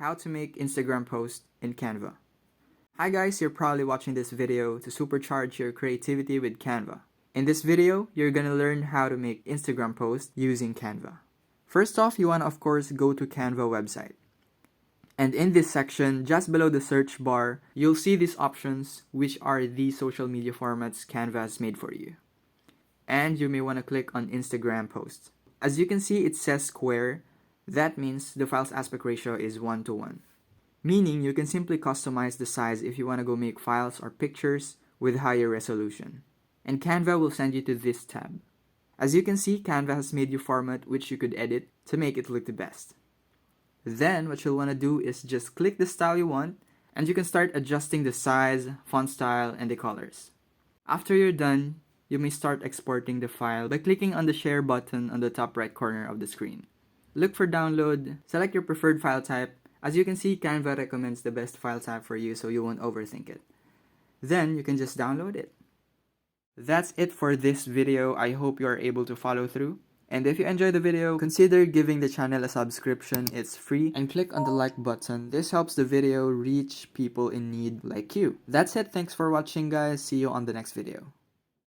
How to make Instagram post in Canva. Hi guys, you're probably watching this video to supercharge your creativity with Canva. In this video, you're gonna learn how to make Instagram posts using Canva. First off, you wanna of course go to Canva website. And in this section, just below the search bar, you'll see these options, which are the social media formats Canva has made for you. And you may wanna click on Instagram posts. As you can see, it says square. That means the file's aspect ratio is 1:1. Meaning you can simply customize the size if you want to go make files or pictures with higher resolution. And Canva will send you to this tab. As you can see, Canva has made you format which you could edit to make it look the best. Then what you'll want to do is just click the style you want and you can start adjusting the size, font style, and the colors. After you're done, you may start exporting the file by clicking on the share button on the top right corner of the screen. Look for download, select your preferred file type. As you can see, Canva recommends the best file type for you so you won't overthink it. Then you can just download it. That's it for this video. I hope you are able to follow through. And if you enjoyed the video, consider giving the channel a subscription. It's free. And click on the like button. This helps the video reach people in need like you. That's it. Thanks for watching, guys. See you on the next video.